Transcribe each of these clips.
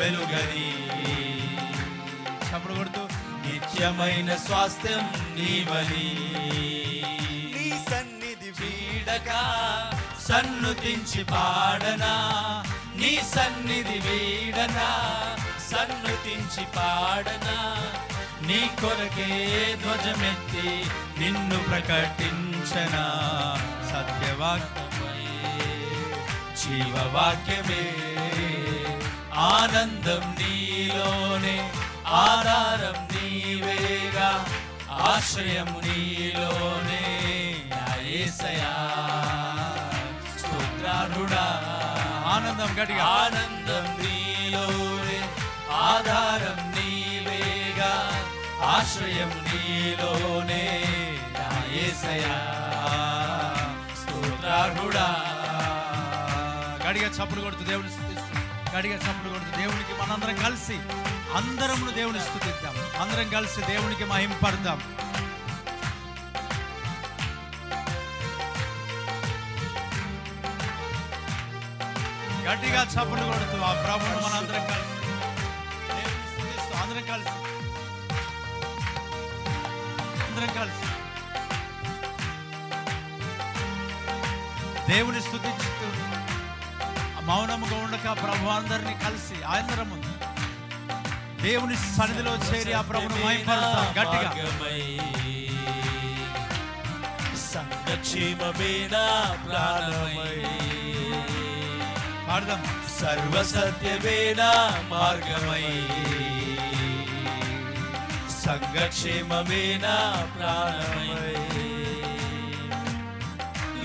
వెలుగని చప్పుడు కొడుతూ నిత్యమైన స్వాస్థ్యం నీవని నీ సన్నిధి వీడక సన్నుతించి పాడనా నీ సన్నిధి వీడనా సన్నుతించి పాడనా నీ కొరకే ధ్వజమెత్తి నిన్ను ప్రకటించనా సత్యవాక్యమై జీవవాక్యమే ఆనందం నీలోనే ఆధారం నీవేగా ఆశ్రయం నీలోనే యేసయ్యా స్తోత్రార్హుడా ఆనందం గట్టిగా ఆనందం నీలోనే ఆధారం నీవేగా ఆశ్రయం నీలోనే యేసయ్యా స్తోత్రార్హుడా గడిగా చప్పుడు కొడుతూ దేవుని స్తుతిస్తూ గడిగా చప్పుడు కొడుతూ దేవునికి మనందరం కలిసి అందరము దేవుని స్తుతిద్దాం అందరం కలిసి దేవునికి మహింపడదాం గట్టిగా చప్పుడు కొడుతూ ఆ ప్రభువును మనందరం కలిసి దేవుని స్తుతిస్తూ అందరం కలిసి దేవుని స్తుతిస్తూ మౌనముగా ఉండక ప్రభు అందరినీ కలిసి అందరం దేవుని సన్నిధిలో చేరి ఆ ప్రభువును మహిమపడతాం గట్టిగా సంగక్షేమమేనా ప్రాణమై పాడదాం సర్వసత్యమేనా మార్గమై సంగక్షేమమేనా ప్రాణమై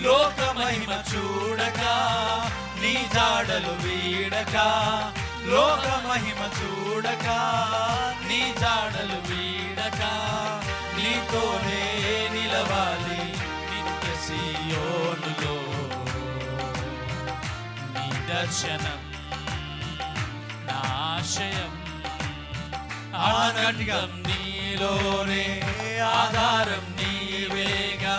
లోక మహిమ చూడక నీ జాడలు వీడక లోక మహిమ చూడక నీ జాడలు వీడక నీతోనే నిలవాలి నిత్య సీయోనులో నీ దర్శనం నా ఆశయం ఆనందం నీలోనే ఆధారం నీవేగా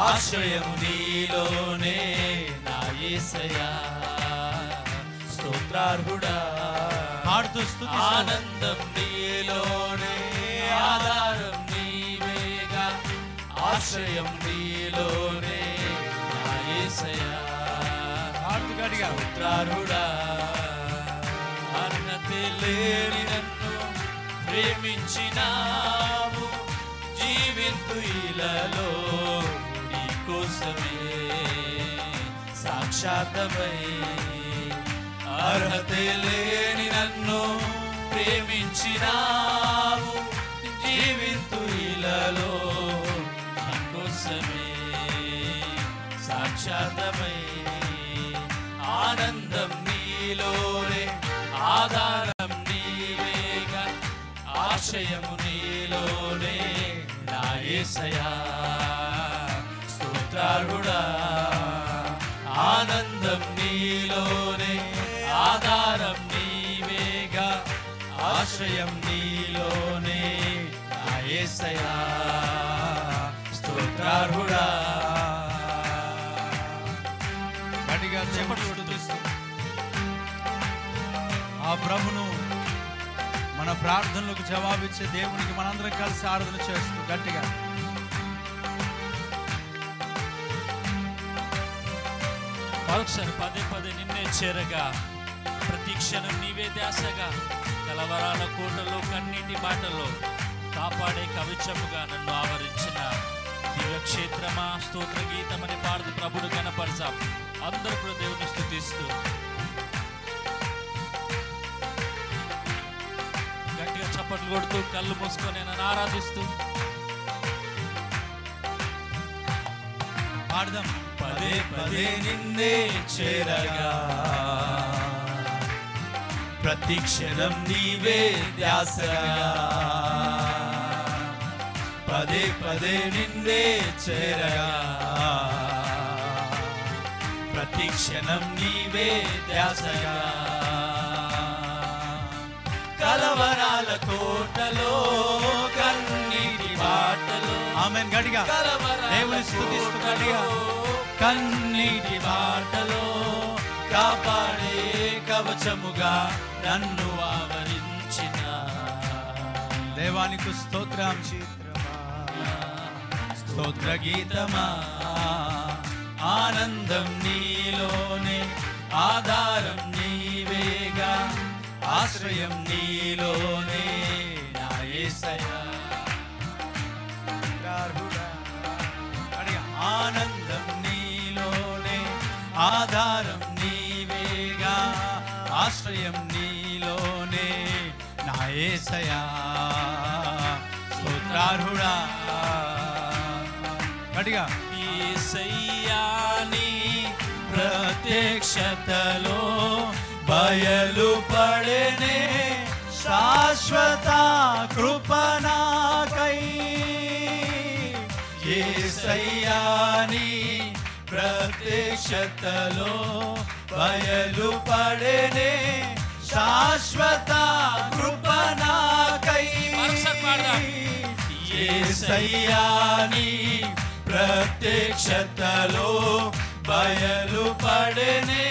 ఆశ్రయం నీలోనే నా యేసయ్యా స్తోత్రార్హుడా పాడుతూ స్తుతి ఆనందం నీలోనే ఆధారం నీవేగా ఆశ్రయం నీలోనే నా యేసయ్యా పాడుతూ గట్టిగా స్తోత్రార్హుడా అర్హతే లేని నన్ను ప్రేమించినావు జీవింతు ఇలలో కోసమే సాక్షాత్తమై అర్హతే లేని నన్ను ప్రేమించినావు జీవింతు ఇలలో కోసమే సాక్షాత్తమై ఆనందం నీలోనే ఆధారం నీవేగా ఆశ్రయము నీలోనే నా యేసయ్యా స్తోత్రార్హుడా ఆనందం నీలోనే ఆధారం నీవేగా ఆశ్రయం నీలోనే నా యేసయ్యా స్తోత్రార్హుడా గట్టిగా చేపట్టు స్తుతిస్తూ ఆ ప్రభును మన ప్రార్థనలకు జవాబిచ్చే దేవునికి మనందరం కలిసి ఆరాధన చేస్తూ గట్టిగా మరొకసారి పదే పదే నిన్నే చేరగా ప్రతి క్షణం నీవే ధ్యాసగా కలవరాల కోటలో కన్నీటి బాటలో కాపాడే కవచముగా నన్ను ఆవరించిన దివ్యక్షేత్రమా స్తోత్ర గీతమని పాడుతూ ప్రభుడు కనపరచాం అందరూ కూడా దేవుని స్తుతిస్తూ గట్టిగా చప్పట్లు కొడుతూ కళ్ళు మూసుకొని నన్ను ఆరాధిస్తూ పాడదాం పదే పదే నిన్నే చేరగా ప్రతి క్షణం నీవే ధ్యాసగా పదే పదే నిన్నే చేరగా ప్రతి క్షణం నీవే ధ్యాసగా కలవరాల కోటలో కన్నీటి బాటలో ఆమేన్ గట్టిగా దేవుని స్తుతిస్తూ గట్టిగా కన్నీటి బాటలో కాపాడే కవచముగా నన్ను ఆవరించిన దేవానికి స్తోత్రం, స్తోత్ర గీతమా. ఆనందం నీలోనే, ఆధారం నీవేగా, ఆశ్రయం నీలోనే నా యేసయ్యా. ఆనందం నీలోనే, ఆధారం నీవేగా, ఆశ్రయం నీలోనే నా యేసయ్యా. స్తోత్రార్హుడా. గట్టిగా యేసయ్యా నీ ప్రత్యక్షతలో బయలుపడెనే శాశ్వత కృపణాకై. యేసయ్యా నీ ప్రత్యక్షతలో బయలుపడెనే శాశ్వత కృపణాకై. యేసయ్యా నీ ప్రత్యక్షతలో బయలుపడెనే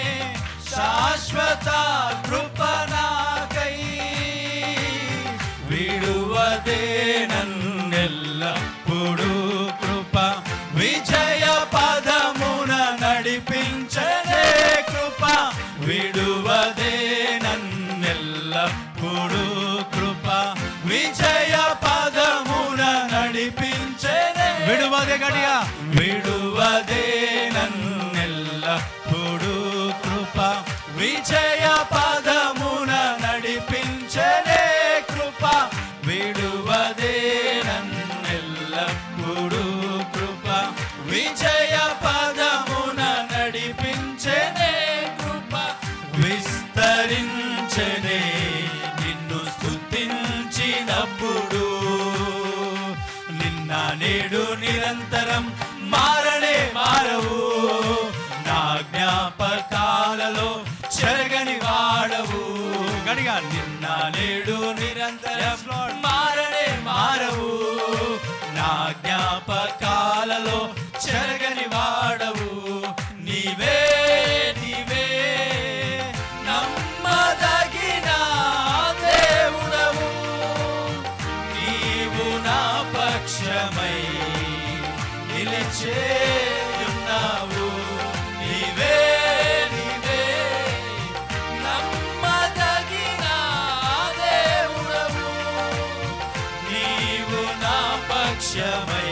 శాశ్వత కృపణాకై. విడువదే నన్నెల్లప్పుడు కృప, విజయ పదమున నడిపించనే కృప. విడువదే నన్నెల్లప్పుడు కృప, విజయ పదమున నడిపించనే. విడువదే గడియా. విడువదే నన్నెల్లప్పుడు కృప, విజయ పదమున నడిపించనే కృప. విడువదే నన్నెల్లప్పుడు కృప, విజయ పదమున నడిపించనే కృప. విస్తరించనే నిన్ను స్తుతించినప్పుడు, నిన్న నేడు నిరంతరం మారనే మారవు. నా జ్ఞాపకాలలో చెరగని వాడవు. గడిగా నిన్న నేడు నిరంతరం మారనే మారవు. నా జ్ఞాపకాలలో చెరగని వాడవు. నీవే నీవే నమ్మదగిన దేవుడవు. నీవు నా పక్షమై నిలిచేయున్నావు. నీవే నీవే నమ్మదగిన దేవుడవు. నీవు నా పక్షమై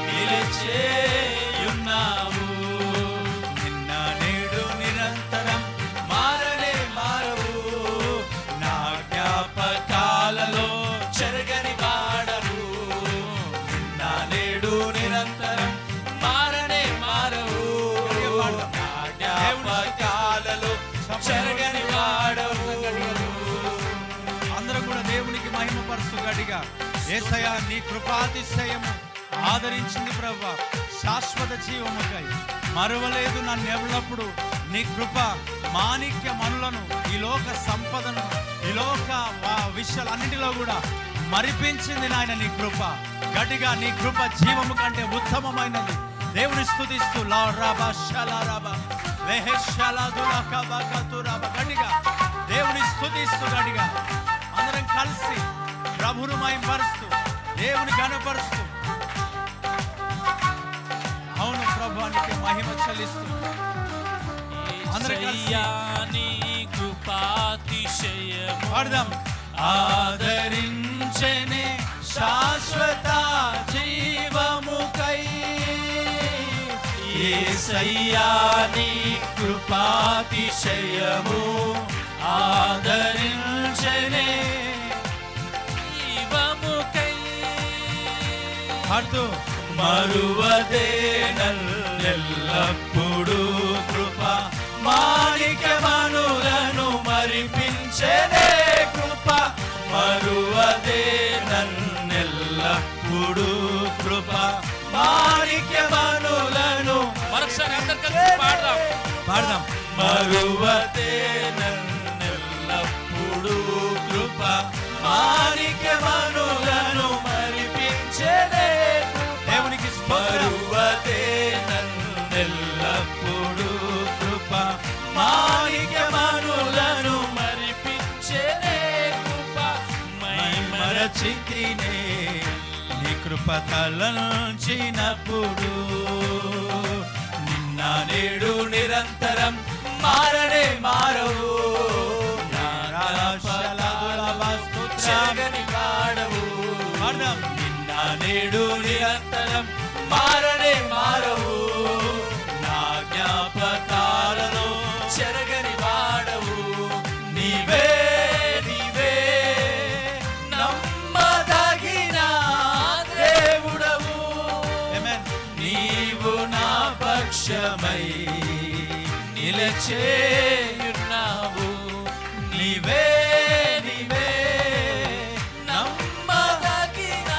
నిలిచేయున్నావు. నిన్న నేడు నిరంతరం మారనే మారవు. నా జ్ఞాపకాలలో చెరగని వాడవు. నిన్న నేడు నిరంతరం మారనే మారవు. నా జ్ఞాపకాలలో చెరగని వాడవు. అందరూ కూడా దేవునికి మహిమపరుస్తూ గట్టిగా, యేసయ్యా నీ కృపాతిశయము ఆదరించింది ప్రభువా. శాశ్వత జీవముకై మరువలేదు నన్ను ఎల్లప్పుడు. నీ కృప మాణిక్య మనులను, ఈ లోక సంపదను, ఈ లోక విషయాలన్నింటిలో కూడా మరిపించింది నాయన నీ కృప. గట్టిగా నీ కృప జీవము కంటే ఉత్తమమైనది. దేవుని స్తుతిస్తూ గట్టిగా దేవుని స్తుతిస్తూ గట్టిగా అందరం కలిసి ప్రభువును మహిమపరుస్తూ దేవుని ఘనపరుస్తూ, అవును ప్రభువానికి మహిమ చెల్లిస్తూ అందరం కలిసి నీ కృపాతిశయము పాడదాం. ఆదరించనే శాశ్వత జీవముకై. యేసయ్యా నీ కృపాతిశయము ఆదరించనే జీవముకై. పాడుతూ మరువదే నన్నెల్లప్పుడు కృప, మాణిక్యమనులను మరిపించనే కృప. మరువదే నన్నెల్లప్పుడు కృప, మాణిక్యమనులను. మరొకసారి అందరు కలిసి పాడదాం. పాడదాం. మరువదే నన్నెల్లప్పుడు కృప, మాణిక్యమనులను మరిపించనే. దేవునికి మరువదే నన్నెల్లప్పుడు కృప, మాణిక్యమనులను మరచితినే నీ కృప తలంచినప్పుడు. నిన్న నేడు నిరంతరం మారనే మారవు, చెరగని వాడవు. నిన్న నేడు నిరంతరం మారనే మారవు, నా జ్ఞాపకాలలో చెరగని వాడవు. నీవే నీవే నమ్మదగిన దేవుడవు, నీవు నా పక్షమై నిలచేయున్నావు. నీవే నీవే నమ్మదగిన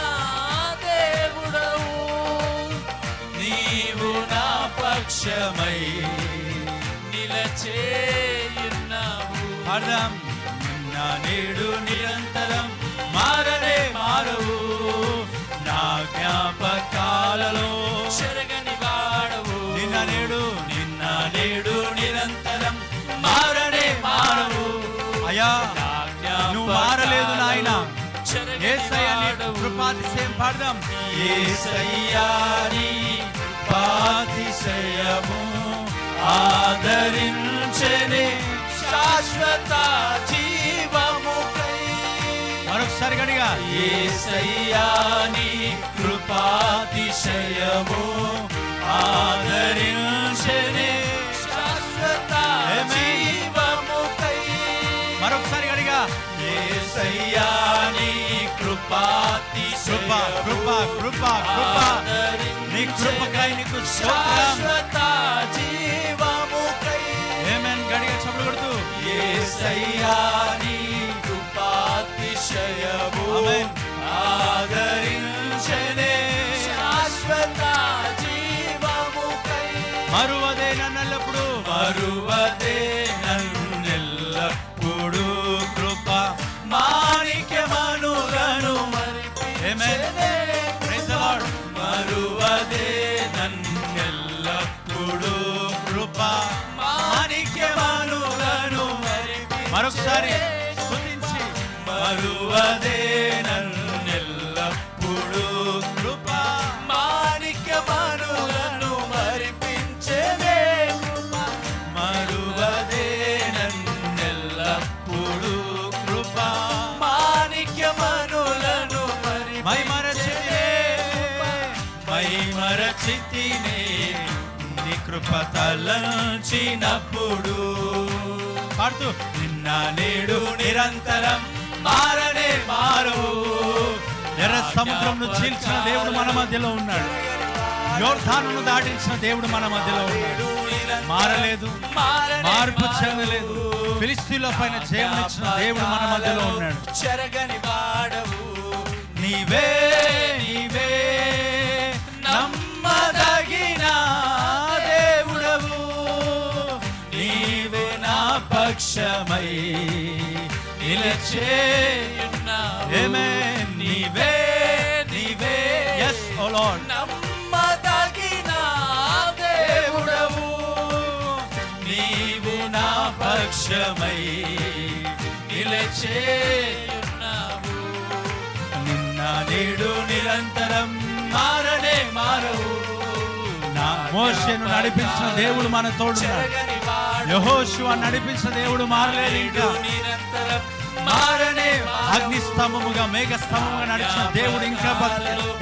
దేవుడవు, నీవు నా పక్షమై నిలచేయున్నావు. అర్థం నిన్న నేడు నిరంతరం మారనే మారవు, నా జ్ఞాపకాలలో చెరగని వాడవు. నిన్న నేడు నిరంతరం మారనే మారవు. అయ్యా నువ్వు మారలేదు నాయన, యేసయ్యా నీ కృపాతిశయం పాడదాం. యేసయ్యా నీ కృపాతిశయము ఆదరించెనే శాశ్వత జీవముకై. మరొకసారి గడిగా యేసయ్యా నీ కృపాతిశయము ఆదరించెనే శాశ్వత జీవముకై. మరొకసారి గడిగా యేసయ్యా నీ కృపాతిశయము నీ కృపకై నీకు శాశ్వత జీవముకై. ఆమేన్. గడిగా చప్పట్లు కొడుతూ యేసయ్యా నీ కృపాతిశయము ఆదరించెనే శాశ్వత జీవముకై. మరువదే నన్నెల్లప్పుడు నన్నెల్లప్పుడు కృప మాణిక్యమనులను మరిపించెనే. Praise the Lord. మరువదే నన్నెల్లప్పుడు కృప మాణిక్యమనులను మరిపించెనే. మరొకసారి స్తుతించి మరువదే నన్నెల్లప్పుడు కృప మాణిక్యమనులను మరిపించెనే. మరువదే నన్నెల్లప్పుడు కృప మాణిక్యమనులను మరచితినే నీ కృప తలంచినప్పుడు. పాడుతూ నిన్న నేడు నిరంతరం మారనే మారవు. ఎర్ర సముద్రంను చీల్చిన దేవుడు మన మధ్యలో ఉన్నాడు, యోర్దానును దాటించిన దేవుడు మన మధ్యలో ఉన్నాడు. మారలేదు, మార్పు చెందలేదు. ఫిలిష్తీయుల పైన జయమునిచ్చిన దేవుడు మన మధ్యలో ఉన్నాడు. చెరగని వాడవు నీవే నీవే నమ్మదగిన దేవుడవు, నీవే నా పక్షమై నిలచేయున్నావు. ఆమేన్. నీవే నీవే yes oh Lord నమ్మదగిన దేవుడవు, నీవు నా పక్షమై నిలచేయున్నావు. నిన్న నేడు నిరంతరం మారనే మారవు. నా మోషేను నడిపించిన దేవుడు మన తోడున్నాడు. యెహోషువ నడిపించిన దేవుడు మారలేదు. ఇంకా నిరంతరం మారనే అగ్ని స్తంభముగా మేఘ స్తంభముగా నడిచిన దేవుడు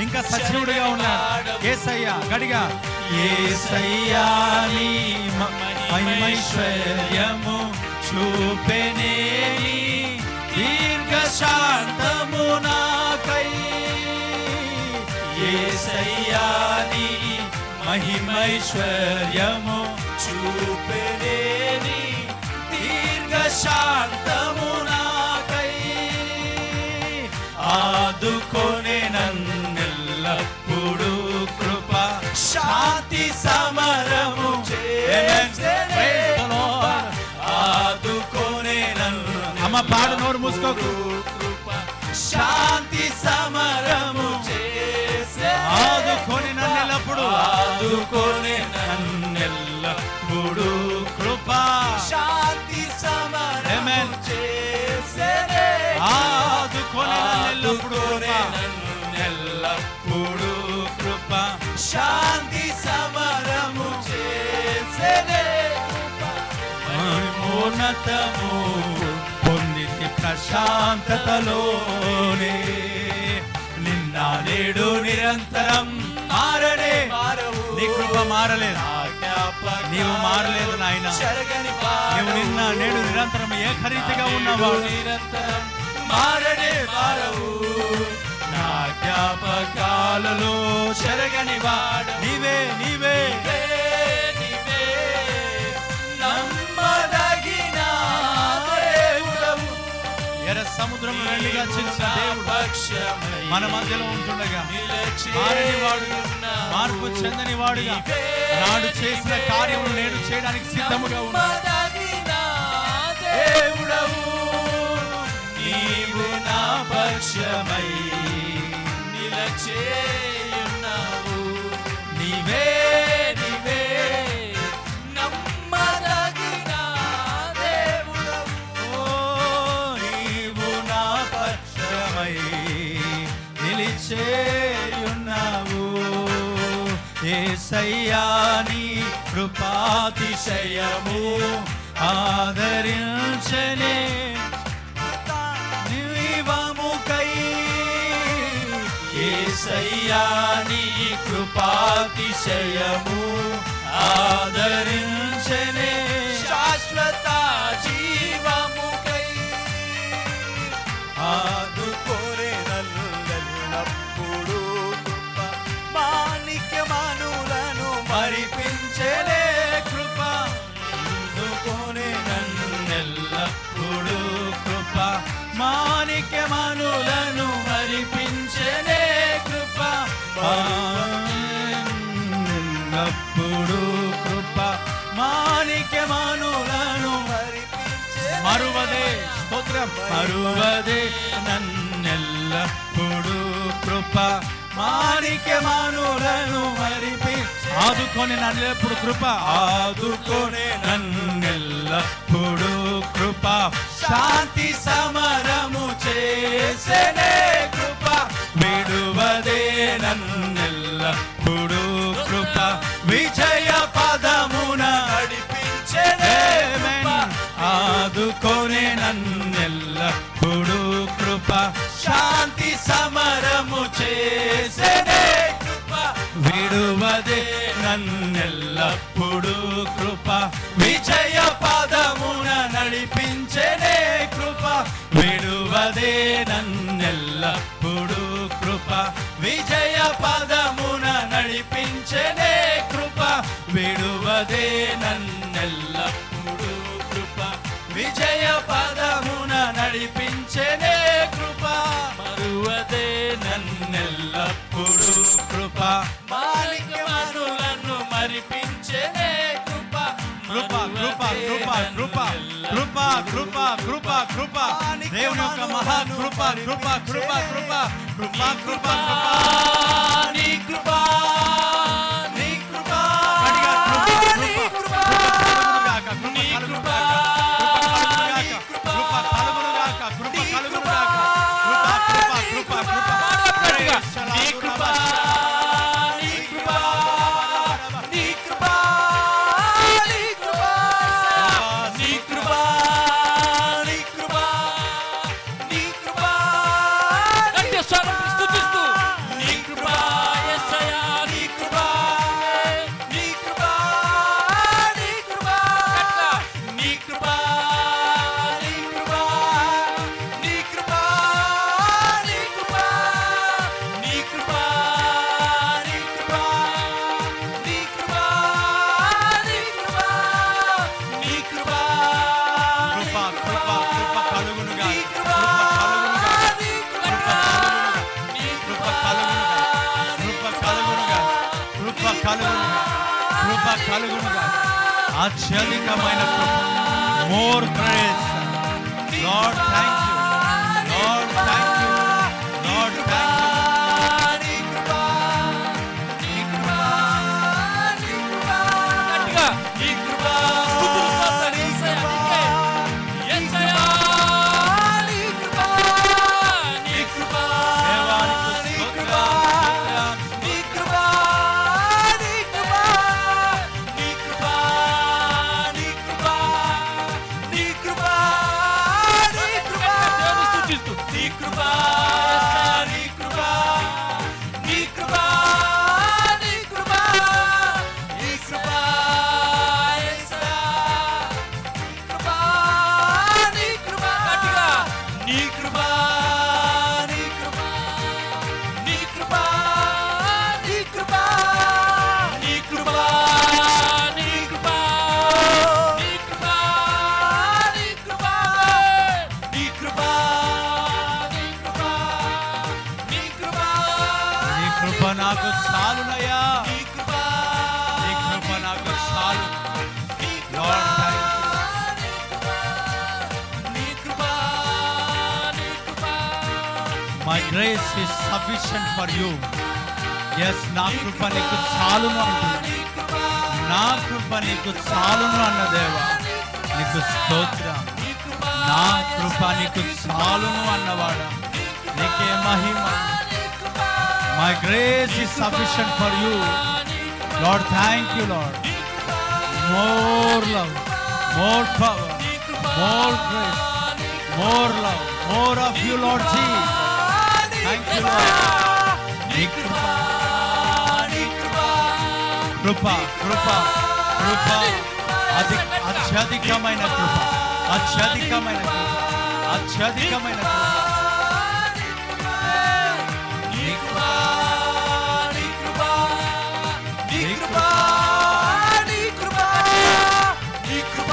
ఇంకా సజీవుడిగా ఉన్నాడు. యేసయ్యా గడిగా యేసయ్యా నీ మహిమైశ్వర్యము చూపెనే దీర్ఘ శాంతము నాకై. యేసయ్యా నీ మహిమైశ్వర్యము చూపెనే దీర్ఘ శాంతము నాకై. ఆదుకొనే నన్నెల్లప్పుడు కృప శాంతి సమరము చేసెనే. ఆదుకొనే నన్ను. అమ్మ పాడు, నోరు మూసుకోకు. కృప శాంతి సమరము చేసెనే. ఆదుకొని నన్నెల్లప్పుడు, ఆదుకొని నన్నెల్లప్పుడు కృప శాంతి సమరము చేసెనే. ఆదుకొని నన్నెల్లప్పుడు శాంతి సమరము చేసెనే ఉన్నతము పొందితి ప్రశాంతతలోనే నిన్న నేడు నిరంతరం మారనే నీ కృప మారలేదు నీవు మారలేదు నాయన నీవు నిన్న నేడు నిరంతరం ఏకరీతిగా ఉన్నవాడు నిరంతరం మారనే మారవు నా జ్ఞాపకాలలో చెరగని వాడు నీవే నీవే నీవే నమ్మదగిన దేవుడవు ఎర్ర సముద్రం రెండుగా చేసిన దేవుడు మన మధ్యలో ఉంటుండగా మారని వాడుగా మార్పు చెందని వాడుగా నాడు చేసిన కార్యములు నేడు చేయడానికి సిద్ధముగా ఉన్నాడు దేవుడవు నీవు నా పక్షమై నిలచేయున్నావు నీవే నీవే నమ్మదగిన దేవుడవు నీవు నా పక్షమై నిలిచేయున్నావు యేసయ్యా నీ కృపాతిశయము ఆదరించనే నీవముకై యేసయ్యా నీ కృపాతిశయము ఆదరించనే శాశ్వత జీవముకై ఆదుకోరే నల్లెల్లప్పుడు కృప మాణిక్యమానులను మరిపించలే కృప ఆదుకోరే నన్నెల్లప్పుడు కృప మాణిక్యమానులను మరిపించలే కృప ఎల్లప్పుడు కృప మాణిక్యమానులను మరువదే స్తోత్రం మరువదే నన్నెల్లప్పుడు కృప మాణిక్యమానులను మరిపి ఆదుకొని నన్నెప్పుడు కృప ఆదుకొని నన్నెల్లప్పుడు కృప శాంతి సమరము చేసెనే కృప విడువదే నన్నెల్లప్పుడు కృప విజయ పదమున నడిపించెనే ఆదుకొని నన్నెల్లప్పుడు కృప శాంతి సమరము చేసెనే కృప విడువదే నన్నెల్లప్పుడు కృప విజయ పదమున నడిపించెనే కృప విడువదే నన్నెల్లప్పుడు కృప విజయ పదమున నడిపించెనే కృప విడువదే నన్నెల్లప్పుడు కృప విజయ పదమున నడిపించెనే కృప మరువదే నన్నెల్లప్పుడు కృప మాణిక్యమానులను మరిపించెనే కృప కృప కృప కృప కృప కృప కృప కృప కృప దేవుని యొక్క మహా కృప కృప కృప కృప కృప కృప నీ కృప నీ కృప నీ కృప నీ కృప కలుగునుగా అత్యధికమైన కృప more grace Lord thank you Lord thank you Lord thank you నీ కృప నీ కృప నీ కృప గట్టిగా నీ కృప స్తుతులు స్తోత్రాలు యేసయ్యా యేసయ్యా నీ కృప నీ కృప దేవానికి స్తోత్రం నీ కృప నాకు చాలునయ్యా, నీ కృప నాకు చాలు. Lord, thank you. My grace is sufficient for you. Yes, నా కృప నీకు చాలును అంటుంది. నా కృప నీకు చాలును అన్న దేవా నీకు స్తోత్రం. నా కృప నీకు చాలును అన్నవాడా నీకే మహిమ. My grace is sufficient for you. Lord, thank you, Lord. More love, more power, more grace, more love, more of you, Lord Jesus. Thank you, Lord. నీ కృప, కృప, కృప, కృప, అత్యధికమైన కృప, అత్యధికమైన కృప, అత్యధికమైన కృప. నీ కృప, నీ కృప, నీ కృప, నీ కృప, నీ కృప,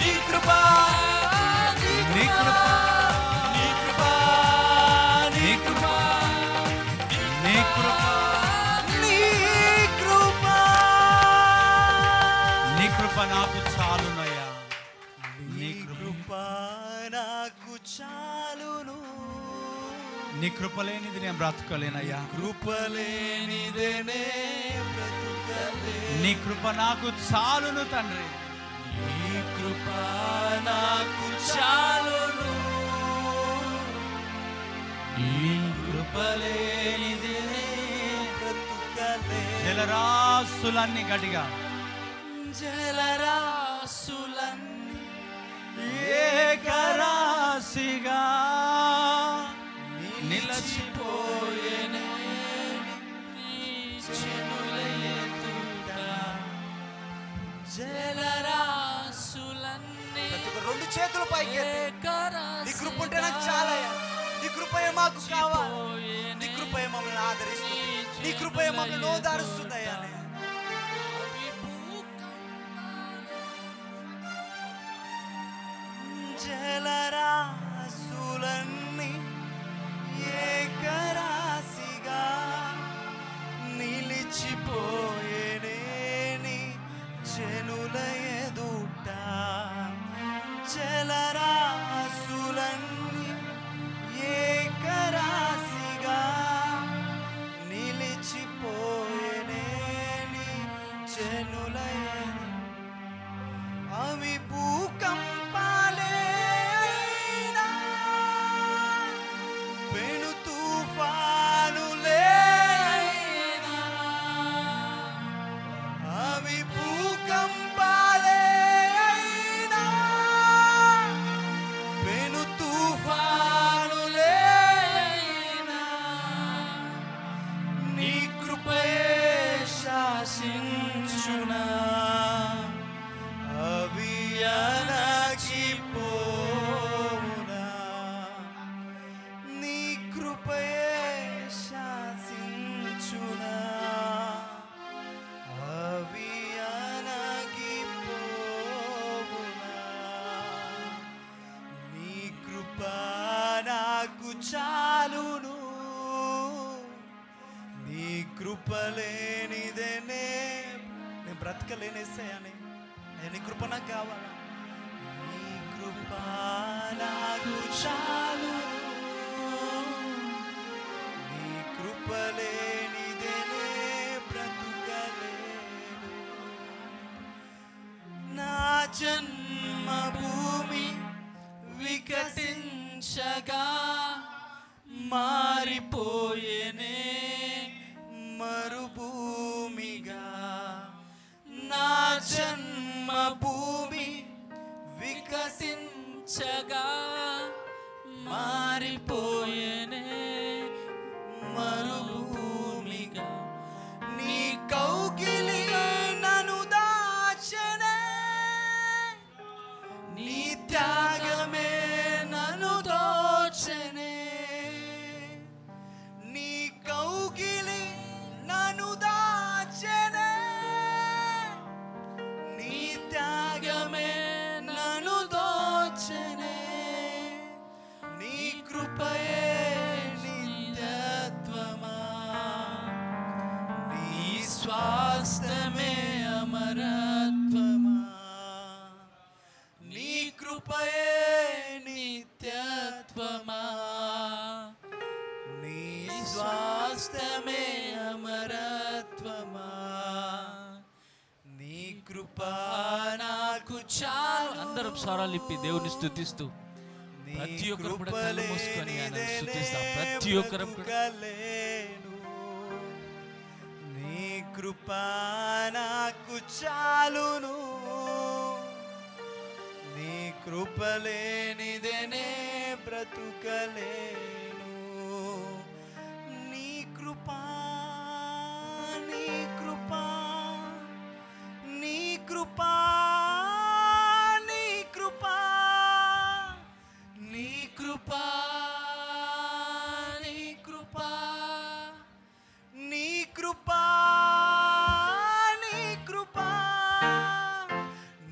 నీ కృప, నీ కృప, నీ కృప, నీ కృప, నీ కృప, నీ కృప, నీ కృప నాకు చాలునయ్యా, నీ కృప నాకు చాలును. నీ కృప లేనిది నేను బ్రతకలేనయ్యా, కృప లేనిదేనే బ్రతకలేను. నీ కృప నాకు చాలును తండ్రి, నీ కృప నాకు చాలును. నీ కృప లేనిదేనే బ్రతకలేను. జలరాశులన్నీ గట్టిగా, జలరాశులన్నీ ఏకరాశిగా నిలచిపోయేనే జలరాశులన్నీ. రెండు చేతుల పైకి నీ కృప ఉంటే నాకు చాలయ్యా, నీ కృపయే మాకు కావాలి, నీ కృపయే మమ్మల్ని ఆదరిస్తుంది, నీ కృపయే మమ్మల్ని ఓదారుస్తుందయ్యా. జలరాశులన్నీ ఏకరాశిగా నిలిచిపోయేనే నీ జనుల ఎదుట. జలరాశులన్నీ ఏకరాశిగా నిలిచిపోయేనే నీ జనుల ఎదుట. అవి భూకంపాలే అయినా, పెను తుఫానులే అయినా, అవి భూకంపాలే అయినా, పెను తుఫానులే అయినా, నీ కృపయే శాసించునా. అవి అణగిపోవునా, నీ కృపయే శాసించునా. అవి అణగిపోవునా, నీ కృప నాకు చాలును. నీ కృప లేనిదేనే నేను బ్రతకలేనేసాయని, నీ కృప నాకు కావాలా. నీ కృప నాకు చాలు, నీ కృప లేనిదేనే బ్రతుకలేను. నా జన్మభూమి వికసించగా మారిపోయేనే మరుభూమిగా. నా జన్మభూమి వికసించగా మారిపోయేనే మరుభూమిగా. నీ కౌగిలి నన్ను దాచెనే, నీ త్యాగమే నన్ను దోచెనే. నీ కౌగిలి నన్ను దాచెనే, నీ త్యాగమే నన్ను దోచెనే. నీ కృపయే నిత్య స్వాస్థ్యమే అమరత్వమా, నీ కృపయే నిత్యత్వమా, నీ స్వాస్థ్యమే అమరత్వమా, నీ కృప నాకు చాలు. అందరం స్వరాలు ఇప్పి దేవుని స్తుతిస్తూ ప్రతి ఒక్కరు కూడా కళ్ళు మూసుకొని ఆయన స్తుతిస్తాం. ప్రతి ఒక్కరు నీ కృప నాకు చాలును, నీ కృప లేనిదేనే బ్రతుకలేను. నీ కృప నీ కృప నీ కృప నీ కృప నీ కృప నీ కృప నీ కృప నీ కృప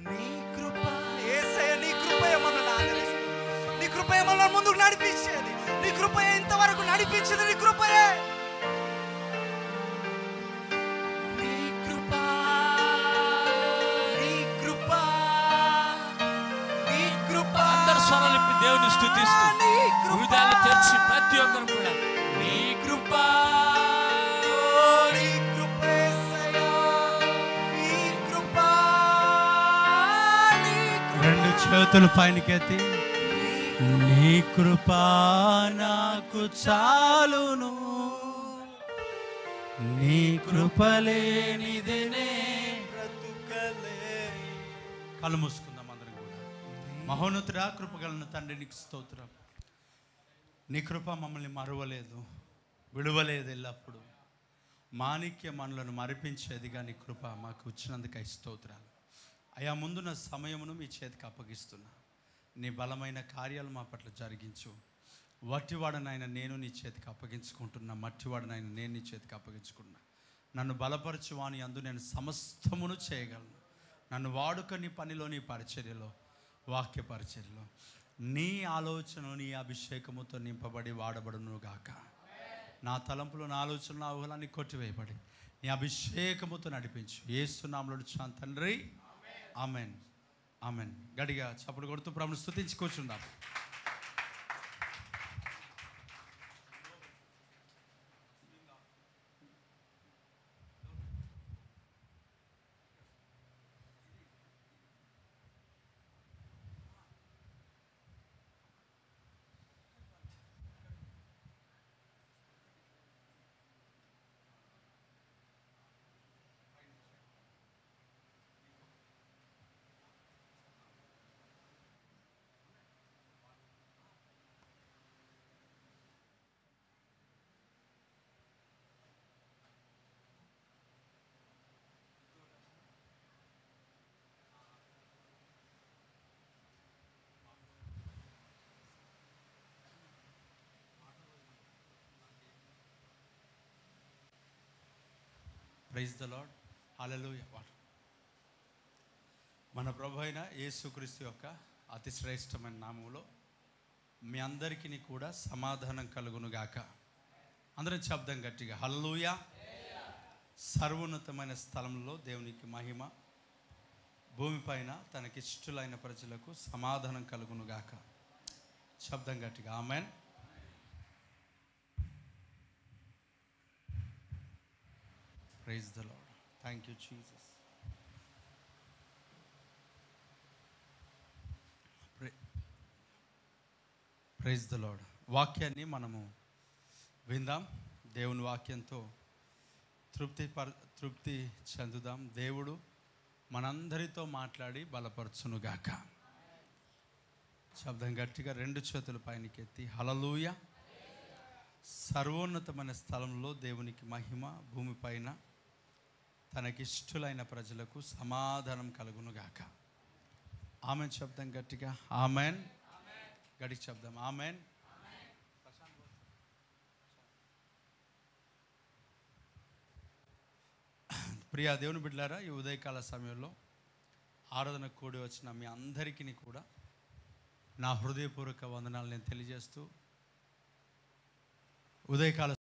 నీ కృప. యేసయ్య నీ కృపయే మనల్ని ఆదరిస్తుంది, నీ కృపయే మనల్ని ముందుకు నడిపించేది, నీ కృపయే ఇంతవరకు నడిపించేది, నీ కృపయే. నీ కృప నీ కృప నీ కృప. అందరు స్వరాలు ఇప్పి దేవుని స్తుతిస్తూ హృదయాలు తెరిచి ప్రతి ఒక్కరు కూడా నీ కృప నీ కృప యేసయ్యా, నీ కృప నీ కృప. రెండు చేతులు పైనకెత్తి నీ కృప నాకు చాలును, నీ కృప లేనిదేనే బ్రతుకలేను. కళ్ళు మూసుకుందాం అందరం కూడా. మహోన్నతుడా, కృపగలను తండ్రి నీకు స్తోత్రం. నీ కృప మమ్మల్ని మరువలేదు, విడువలేదు. ఎల్లప్పుడు మాణిక్య మనలను మరిపించేదిగా నీ కృప మాకు ఇచ్చినందుకై స్తోత్రాలు అయా. ముందున్న సమయమును మీ చేతికి అప్పగిస్తున్నా, నీ బలమైన కార్యాలు మా పట్ల జరిగించు. వట్టివాడనైనా నేను నీ చేతికి అప్పగించుకుంటున్నా, మట్టివాడనైనా నేను నీ చేతికి అప్పగించుకున్నా. నన్ను బలపరచు వాని అందు నేను సమస్తమును చేయగలను. నన్ను వాడుక నీ పనిలో, నీ పరిచర్యలో, వాక్య పరిచర్యలో నీ ఆలోచన నీ అభిషేకముతో నింపబడి వాడబడును గాక. నా తలంపులు, నా ఆలోచనలు, నా ఊహలన్నీ కొట్టివేయబడి నీ అభిషేకముతో నడిపించు. యేసు నామములో అడుగుచున్నాను తండ్రి, ఆమెన్ ఆమెన్. గడిగా చప్పుడు కొడుతూ ప్రభువును స్తుతించి కూర్చుందాం. ప్రైజ్ ద లార్డ్, హల్లెలూయా. మన ప్రభు అయిన యేసుక్రీస్తు యొక్క అతి శ్రేష్టమైన నామములో మీ అందరికీ కూడా సమాధానం కలుగునుగాక. అందరం శబ్దం గట్టిగా హల్లెలూయా. సర్వోన్నతమైన స్థలంలో దేవునికి మహిమ, భూమిపైన తనకిష్టులైన ప్రజలకు సమాధానం కలుగునుగాక. శబ్దం గట్టిగా amen. Praise the Lord. Thank you, Jesus. Praise the Lord. వాక్యాన్ని మనము విందాం. దేవుని వాక్యంతో తృప్తి చెందుదాం. దేవుడు మనందరితో మాట్లాడి బలపరచునుగాక. శబ్దం గట్టిగా రెండు చేతుల పైనకెత్తి హల్లెలూయా. సర్వోన్నతమైన స్థలంలో దేవునికి మహిమ, భూమిపైన తనకిష్టులైన ప్రజలకు సమాధానం కలుగునుగాక. ఆమెన్. శబ్దం గట్టిగా ఆమెన్. గడి శబ్దం ఆమెన్. ప్రియా దేవుని బిడ్డలారా, ఈ ఉదయకాల సమయంలో ఆరాధన కూడి వచ్చిన మీ అందరికీ కూడా నా హృదయపూర్వక వందనాలు నేను తెలియజేస్తూ ఉదయకాల